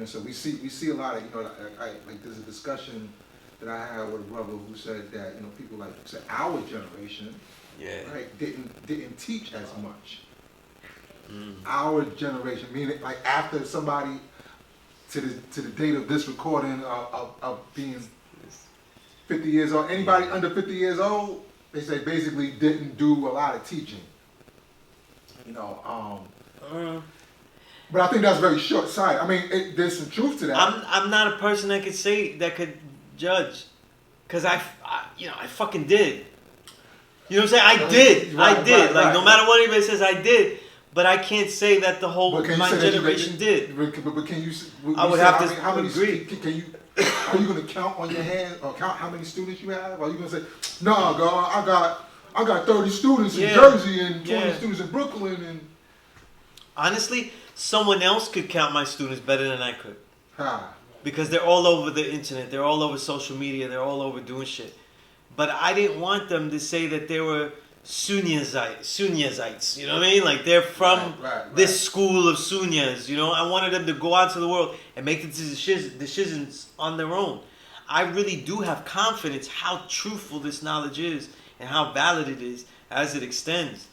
So we see a lot of, like there's a discussion that I had with a brother who said that, people like say our generation, right, didn't teach as much. Our generation, meaning like after somebody to the date of this recording of being 50 years old, anybody under 50 years old, they say basically didn't do a lot of teaching. But I think that's very short-sighted. I mean, there's some truth to that. I'm not a person that could judge, because I fucking did. You know what I'm saying? I did. No matter what anybody says, I did. But I can't say that the whole my generation did. But can you? I would have to agree. Can you? Are you going to count on your hand or count how many students you have? Or are you going to say, no, God, I got 30 students in Jersey and 20 students in Brooklyn and. Honestly, someone else could count my students better than I could. Huh. Because they're all over the internet, they're all over social media, they're all over doing shit. But I didn't want them to say that they were Sunnizites, you know what I mean? Like they're from this school of Sunnis, I wanted them to go out to the world and make the decisions on their own. I really do have confidence how truthful this knowledge is and how valid it is as it extends.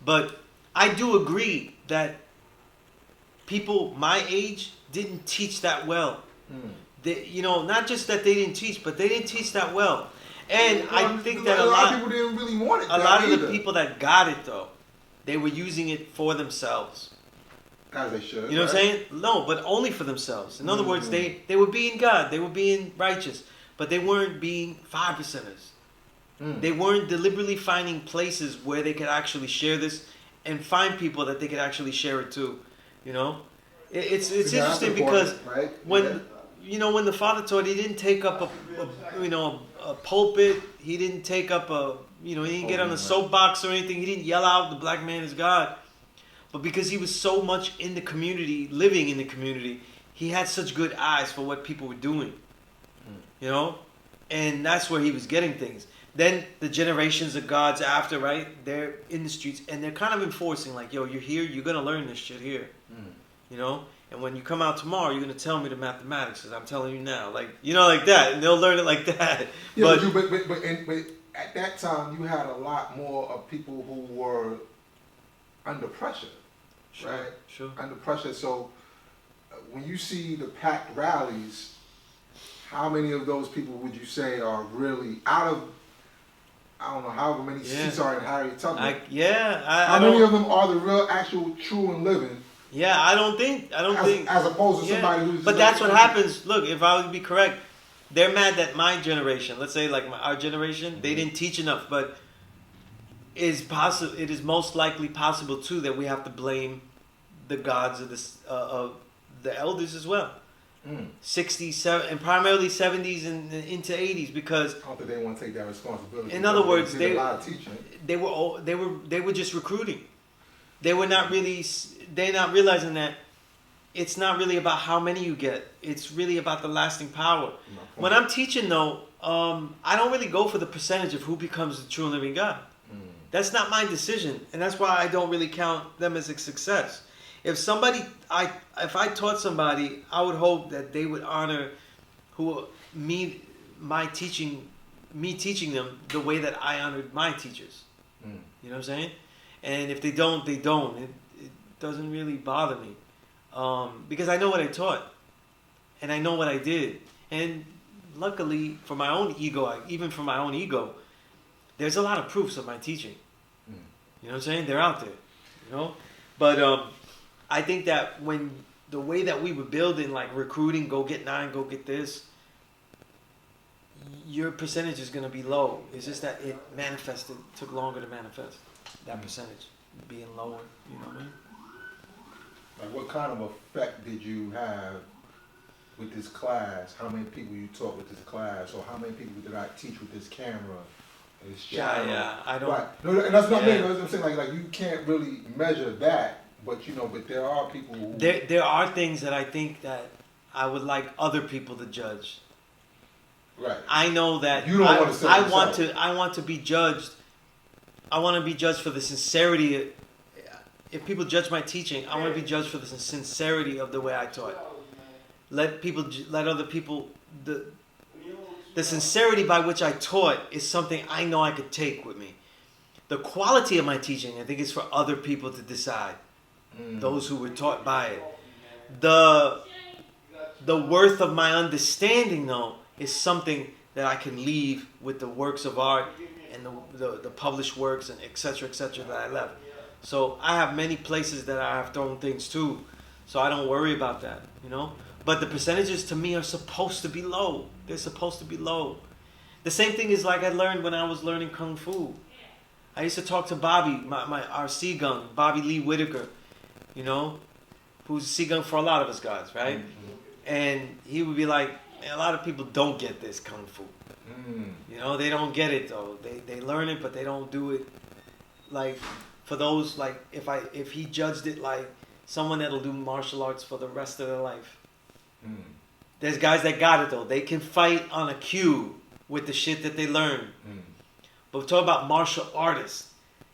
But I do agree that people my age didn't teach that well. They, not just that they didn't teach, but they didn't teach that well. And I think that a lot of people didn't really want it. A lot of the people that got it, though, they were using it for themselves. As they should. You know what I'm saying? No, but only for themselves. In other words, they were being God. They were being righteous. But they weren't being 5%ers. They weren't deliberately finding places where they could actually share this and find people that they could actually share it to. It's interesting because when the Father taught, he didn't take up a pulpit. He didn't take up he didn't get on a soapbox or anything. He didn't yell out, "The black man is God." But because he was so much in the community, living in the community, he had such good eyes for what people were doing. And that's where he was getting things. Then the generations of gods after, right? They're in the streets and they're kind of enforcing, like, yo, you're here, you're gonna learn this shit here. And when you come out tomorrow, you're gonna tell me the mathematics, because I'm telling you now, like that, and they'll learn it like that. Yeah, but at that time, you had a lot more of people who were under pressure, right? Sure. Under pressure. So when you see the packed rallies, how many of those people would you say are really out of? I don't know however many seats are in Harriet Tubman. How many of them are the real, actual, true and living? Yeah, I don't think. As opposed to somebody who's. But that's what happens. Look, if I would be correct, they're mad that my generation, let's say like our generation, they didn't teach enough. But it is most likely possible too that we have to blame the gods of the elders as well. 60s, and primarily 70s and into 80s, because I don't think they want to take that responsibility. In other words, a lot of teaching. They were just recruiting. They were not really. They're not realizing that it's not really about how many you get. It's really about the lasting power. When I'm teaching, though, I don't really go for the percentage of who becomes the true and living God. That's not my decision, and that's why I don't really count them as a success. If I taught somebody, I would hope that they would honor me teaching them the way that I honored my teachers. You know what I'm saying? And if they don't, they don't. It doesn't really bother me, because I know what I taught, and I know what I did. And luckily, for my own ego, there's a lot of proofs of my teaching. You know what I'm saying? They're out there. But I think that when the way that we were building, like recruiting, go get 9, go get this, your percentage is going to be low. It's just that it took longer to manifest. That percentage being lower, you know what I mean? Like, what kind of effect did you have with this class? How many people you taught with this class? Or how many people did I teach with this camera? This channel? Yeah, I don't... Right. No, and that's not me. I'm saying, like you can't really measure that. But but there are people who... There are things that I think that I would like other people to judge. Right. I know that you don't want to say I want to be judged. I want to be judged for the sincerity. If people judge my teaching, I want to be judged for the sincerity of the way I taught. let other people, the sincerity by which I taught is something I know I could take with me. The quality of my teaching, I think, is for other people to decide. Those who were taught by it. The worth of my understanding, though, is something that I can leave with the works of art and the published works and etc. that I left. So I have many places that I have thrown things to, so I don't worry about that, you know. But the percentages to me are supposed to be low. They're supposed to be low. The same thing is like I learned when I was learning Kung Fu. I used to talk to Bobby, our Seagung, Bobby Lee Whitaker, you know, who's Seagung for a lot of us guys, right? And he would be like, man, a lot of people don't get this Kung Fu. You know, they don't get it though. They learn it, but they don't do it. Like, for those, like, if he judged it like someone that'll do martial arts for the rest of their life. There's guys that got it though. They can fight on a cue with the shit that they learn. But we're talking about martial artists,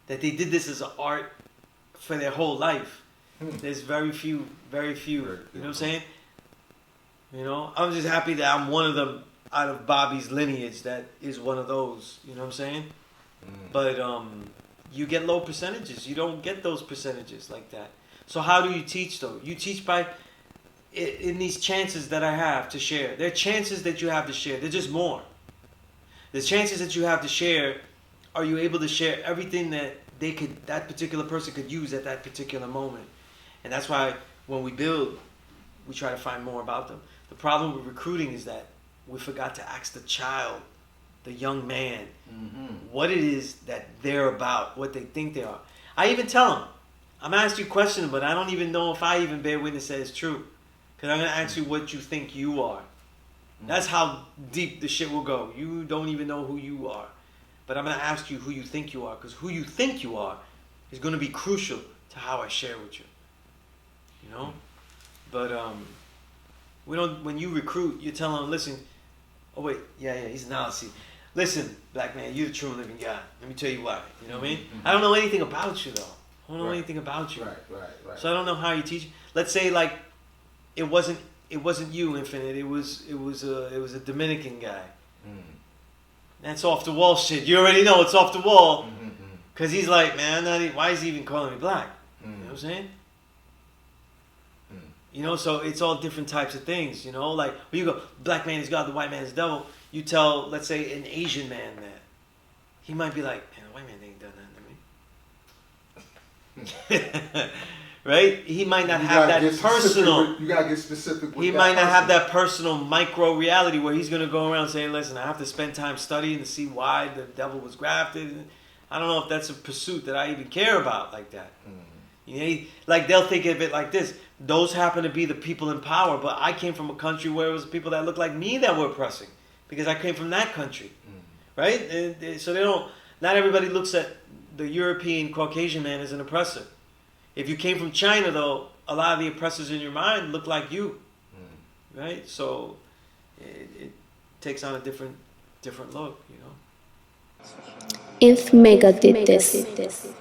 that they did this as an art for their whole life. There's very few. You know what I'm saying? You know, I'm just happy that I'm one of them out of Bobby's lineage that is one of those. You know what I'm saying? But you get low percentages. You don't get those percentages like that. So how do you teach though? You teach by in these chances that I have to share. There are chances that you have to share. They're just more. The chances that you have to share, are you able to share everything that that particular person could use at that particular moment? And that's why when we build, we try to find more about them. The problem with recruiting is that we forgot to ask the child, the young man, what it is that they're about, what they think they are. I even tell them, I'm going to ask you a question, but I don't even know if I even bear witness that it's true. Because I'm going to ask you what you think you are. That's how deep the shit will go. You don't even know who you are. But I'm going to ask you who you think you are. Because who you think you are is going to be crucial to how I share with you. You know? But we don't. When you recruit, you tell them, listen, oh wait, yeah, he's an Alice. Listen, black man, you're the true and living God. Let me tell you why. You know what I mean? I don't know anything about you, though. I don't know anything about you. Right. So I don't know how you teach. Let's say like it wasn't you, Infinite. It was a Dominican guy. That's off the wall shit. You already know it's off the wall. Because he's like, man, why is he even calling me black? You know what I'm saying? You know, so it's all different types of things, you know? Like, when you go, black man is God, the white man is the devil, you tell, let's say, an Asian man that. He might be like, man, the white man ain't done nothing to me. Right? He might not have that personal. You gotta get specific with he that might not person. have that personal micro reality where he's going to go around saying, listen, I have to spend time studying to see why the devil was grafted. I don't know if that's a pursuit that I even care about like that. You know, like they'll think of it like this. Those happen to be the people in power, but I came from a country where it was people that looked like me that were oppressing because I came from that country, right? And so they don't. Not everybody looks at the European Caucasian man as an oppressor. If you came from China, though, a lot of the oppressors in your mind look like you, right? So it takes on a different look, you know. If Mecca did this.